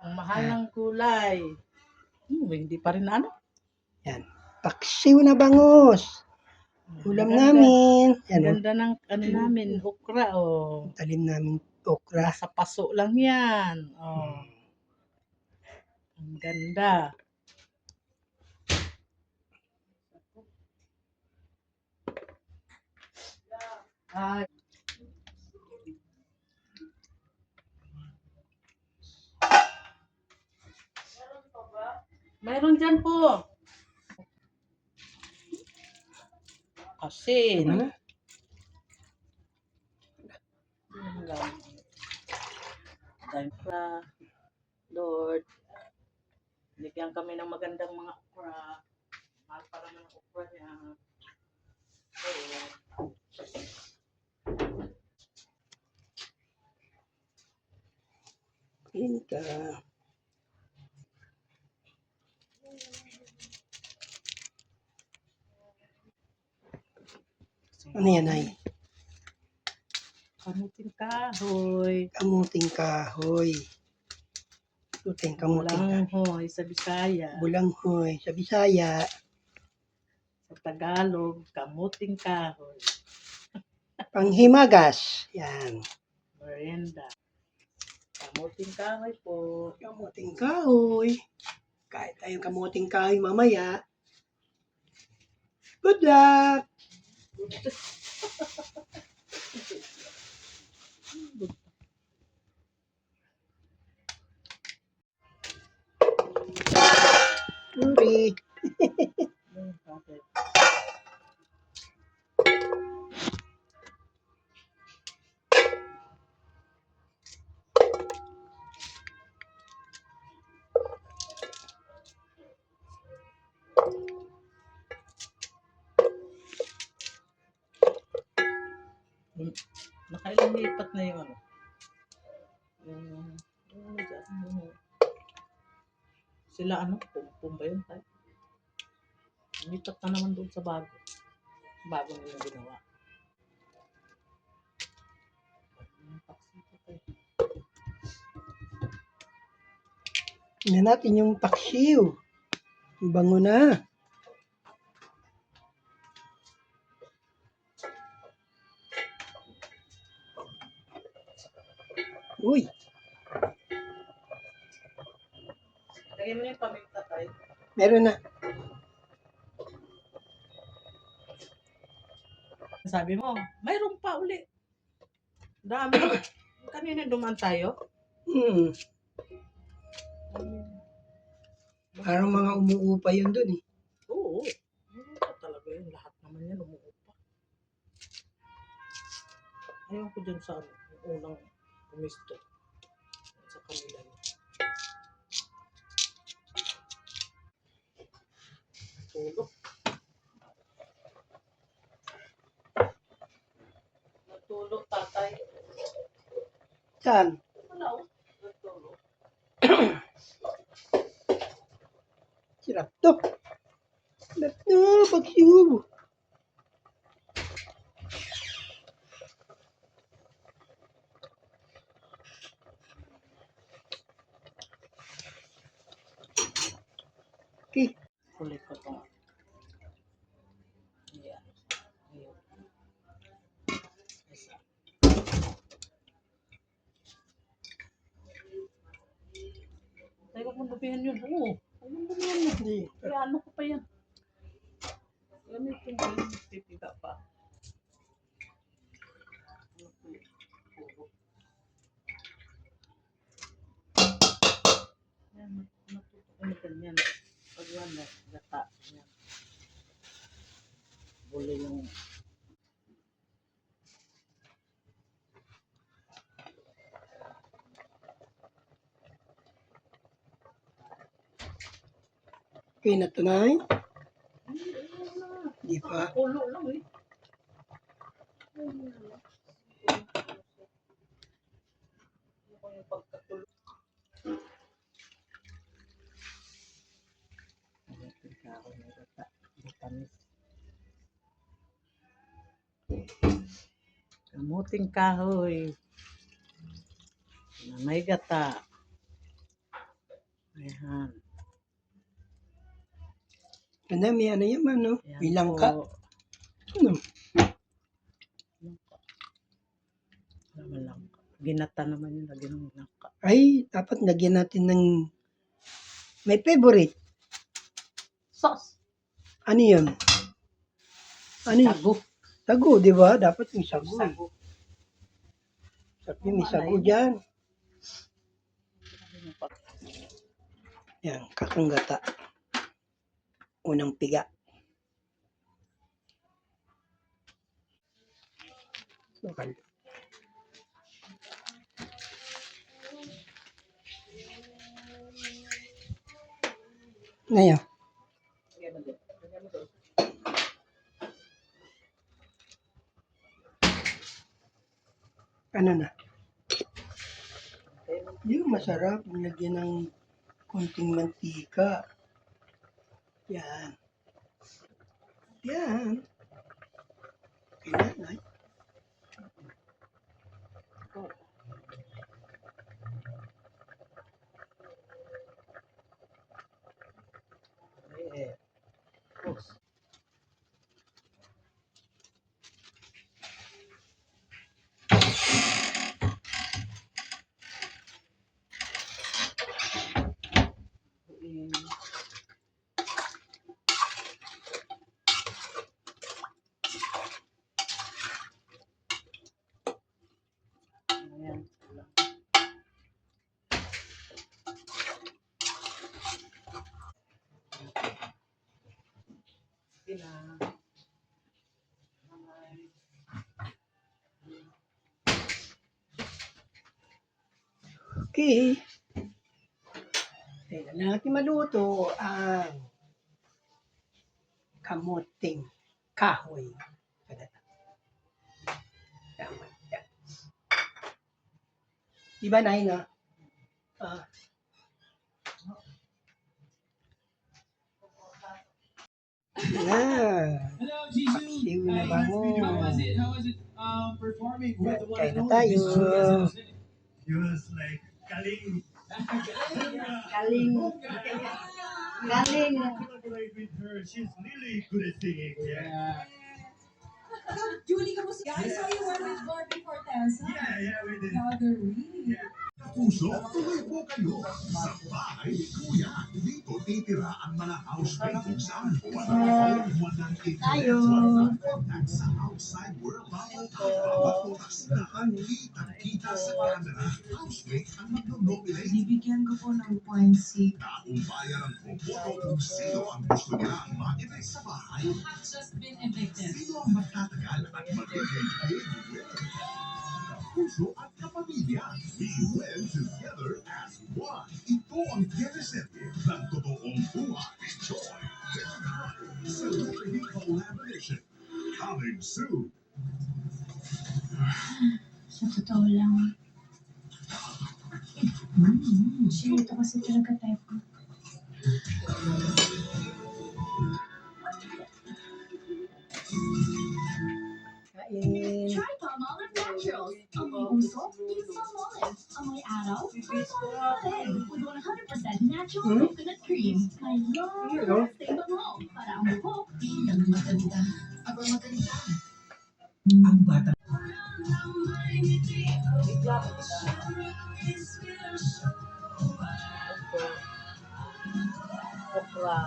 Ang mahal ng gulay. Hindi pa rin ano. Yan. Paksiw na bangus. Ulam namin. Ang Yan, ganda ng ano namin, okra, talim namin okra. Nasa paso lang yan. Ang ganda. Mayroon dyan po. Asin. Ano? Lord, bigyan kami ng magandang mga okra. Mahal pa naman ang okra niya. Pinta. Ano yan ay? Kamuting kahoy. Kamuting kahoy. Kamuting Bulanghoy sa Bisaya. Bulanghoy sa Bisaya. Sa Tagalog, kamuting kahoy. Panghimagas. Yan. Merienda. Kamuting kahoy po. Kamuting kahoy. Kahit tayong kamuting kahoy mamaya. Good luck! Uri. Nakailang lipat na yung ano. Sila ano, pumpum ba yun? Lipat na naman doon sa bago. Bago nilang ginawa. Tingnan natin yung paksiw. Bango na. Uy. Lagay mo na yung paminta tayo. Meron na. Sabi mo, mayroon pa uli. Dami. Kanina dumaan tayo. Parang mga umuupa yun dun eh. Oo. Umuupa talaga yun. Lahat naman yan umuupa. Ayaw ko dyan sa unang pumisto. Sa kanila yun. Natulog. Natulog, tatay. Saan? Wala o. Natulog. Sirap to. Sirap to, paksiw. Okay. Kulit ko to. Ayan. Ayan. Isa. Tayo ko kung dupihan yun. Oo. Anong dumihan mo? Hindi. Kaya ano ko pa yan? Gamitin ko yung pipiga pa. Yan. Natutok ko na ganyan. Pag yan, gata. Yan. Buli yung... Okay na to na eh. Hindi pa. Pulo lang eh. Kamuting kahoy na may gata. Ayan. Ganda, may ano yan, no? Ayan May langka. po. Ano? Naman langka. Ginata naman yun. Lagi ng langka. Ay, dapat lagyan natin ng... May favorite. Sauce. Ano yun? Ano yun? Sago. Sago, di ba? Dapat yung sago. Sago. Sabi, may sago dyan. Yan, kakanggata. Unang piga. Okay. Ngayon. Ano na? Yung masarap, nilagyan ng konting mantika. Yan. Yan. Okay na, nay. Eh. Sauce. Ayan. Sila. Okay. Kailan natin maluto ang kamuting kahoy. Yan. Diba, Nay, na? Hello, Jisoo. Paksiw na bango. How was it? How was it performing with the one Kain and na only tayo. Miss Julia Santos? He was like, Kaling. Galing. Galing. Collaborate with her. She's really good at singing. Yeah. Julie, kamusta? I saw you were with Barbie Fortesa. Yeah, we did. The other week. Kapuso, tuloy po kayo sa bahay ni Kuya. Dito titira ang mga housemate kung saan walang Tayo. contact sa outside world. Bawat oras na kitang-kita sa camera. Housemate ang magno-nominate Bibigyan ko po ng points si na umbayan ang boboto kung sino ang gusto nilang ma-event sa bahay. who have just been evicted. Sino ang magtatagal at magiging big winner? Kapuso at kapamilya, we win together as one. Ito ang Genesete ng totoong buhay. Joy, celebrity collaboration. Coming soon. Sa totoo lang. Share ito kasi talaga type ko. Kain. Try Palmolive Naturals. Amoy usok, use Palmolive. Amoy araw, try Palmolive. With 100% natural coconut cream. My love, stay bango. Para ang buhok, di naman maganda. Aba maganda. Ang bata. Okra.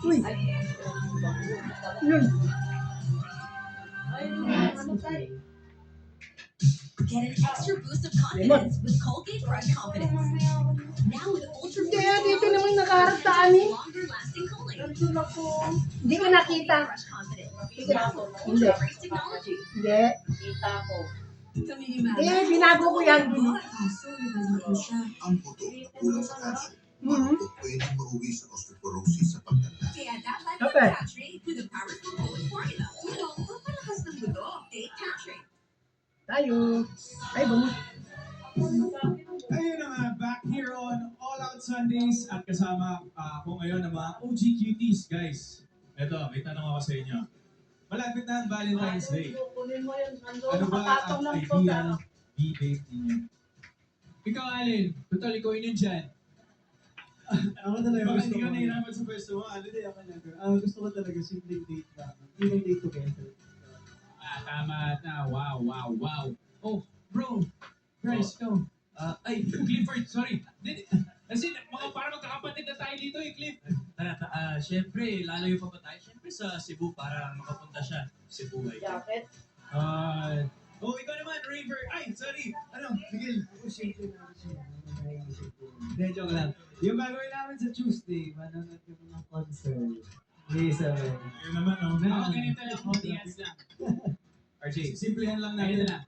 Uy, yun. Get an extra boost of confidence with Colgate Brush Confidence. Now with ultra Kaya dito naman nakaharap sa amin. longer lasting cooling. Hindi ko nakita. Brush Confidence. Hindi. Now with ultra trace technology. Hindi. Kita ko. Binago ko yan. Ang puto, kulang sa calcium. Mga pwedeng mauwi sa osteoporosis sa pagtanda. Kaya dapat Okay. mag-catrate with a powerful Colgate formula. Ito, papalakas ng buto. Take Catrate. Tayo. Ay, bango. Ayun na nga, back here on All Out Sundays at kasama ako ngayon ng mga OG Cuties, guys. Eto, may tanong ako sa inyo. Malapit na ang Valentine's Day. Kunin mo yun. Ano ba Patong ang lang to ideal sa B-date ninyo? Ikaw, Alin. Total, ikaw yun dyan. Ako talaga Baka gusto hindi ko. ka nahirapan sa pwesto mo. Alin. Hindi ako never. Gusto ko talaga simple date lang. Hindi lang date together. Tama na. Wow. Oh, bro. Bryce, ikaw. Clifford, sorry. Kasi mga parang magkakapatid na tayo dito Cliff. Siyempre, lalayo pa ba tayo? Siyempre sa Cebu para makapunta siya. Cebu ay. Jacket. Ikaw naman, Raver. Ay, sorry. Miguel. Ako siyempre na siya. Hindi, joke lang. Yung gagawin namin sa Tuesday, manonood kami ng concert. Ni Isabel. Yun naman, Ako ganito lang. Audience lang. RJ, simplihan lang natin na.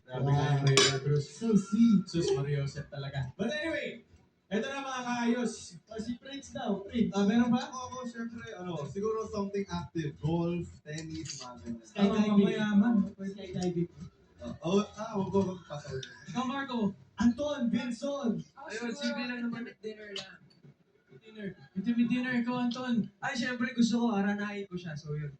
Grabe ka yung Raver Cruz. So sweet. Sus Mario Joseph talaga. But anyway, eto na mga kaayos. Si Prince daw, Prince. Meron ba? Ako, syempre, siguro something active. Golf, tennis, mga ganyan. Skydiving. Mayaman. Skydiving. Huwag ko magpasal. Ikaw, Marco. Anton, Benson. Ayun, simple lang naman at dinner lang. Dinner. Intimate dinner. Ikaw, Anton. Ay, siyempre gusto ko, aranahin ko siya. So yun.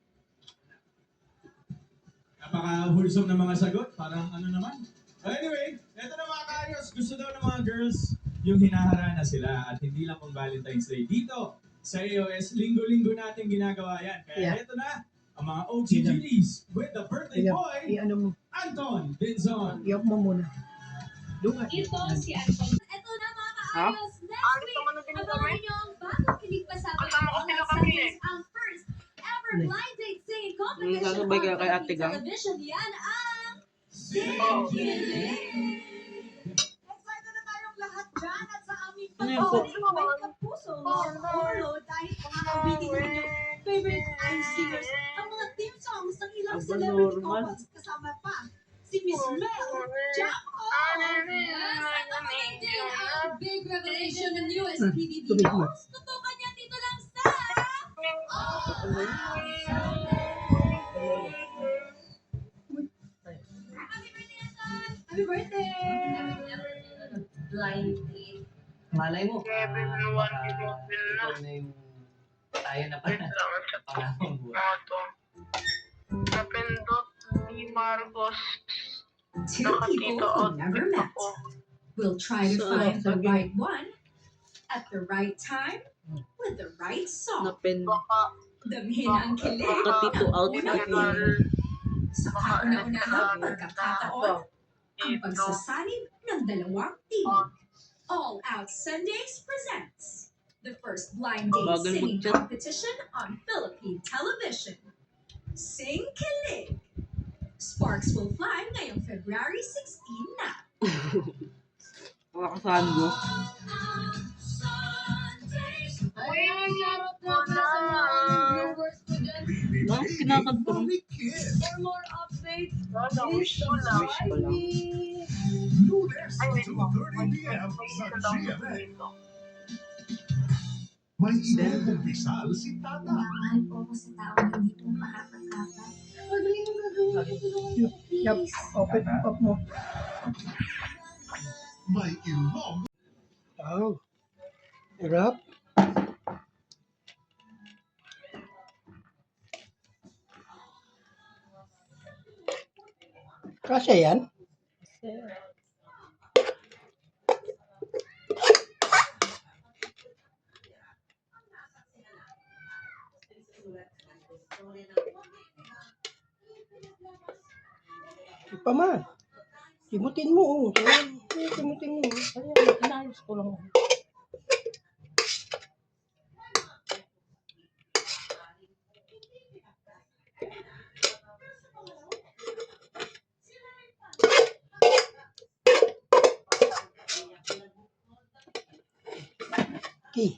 Napaka-wholesome na mga sagot. Parang ano naman. Anyway, eto na mga kaayos. Gusto daw ng mga girls yung hinaharana sila at hindi lang pang Valentine's Day. Dito sa AOS, linggo-linggo natin ginagawa yan. Kaya eto na ang mga OG Gillies with the birthday boy, I-ano mo. Anton Binzon. I-off mo muna. Lungan. Ito si Anton. Ito na mga kaayos. Next week, abangan niyo ang bagong kilig pa sa atin. Ang first ever blind date singing competition on Sasabay ka kay Ate Philippine Gang? television. Yan ang Excited na tayong lahat dyan at sa aming Ano yun po? pag-ibig may kapuso overload dahil pang-awitin ng inyong favorite eye singers ang mga theme songs ng ilang Aba, celebrity normal. couples kasama pa si Miss Mel Jaco. Yes, at abangan din ang big revelation ng newest PBB Tubig mo. host. Tutukan niya dito lang sa Happy birthday! Blind date. Malay mo, ikaw na yung tayo na pala. Pangalawang buwan. Napindot ni Marcos. Two people who never met will try to find the right one at the right time with the right song. Napin. Damhin ang kilig Nakatito ng out. unang kilig. Sa kauna-unahang pagkakataon, ang pagsasanib ng dalawang team. All Out Sundays presents the first blind date Bagal singing mag-chat. competition on Philippine television. Sing Kilig! Sparks will fly ngayong February 16 na. Makakasahan mo. Ma'am, kinakanta mo. For more updates, Lunes to 2:30 p.m. sa GMA. May inuumpisal si Tata. Mahal po ako sa taong hindi po makakatapat. Magaling mo gagawin. Yup. Open up mo. May ilong Oh. Hirap. Kasya yan? Pa man. Timutin mo. Timutin mo. Ayan, inayos ko lang. Okay. Eh.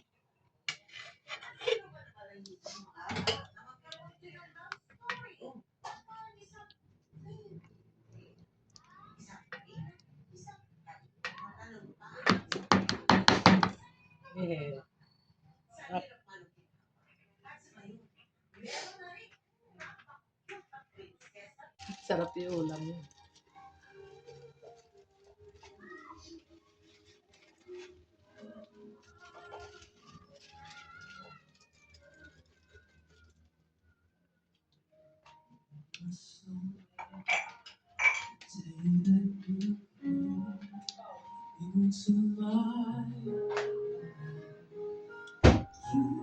Sarap yung ulam yun. into my. You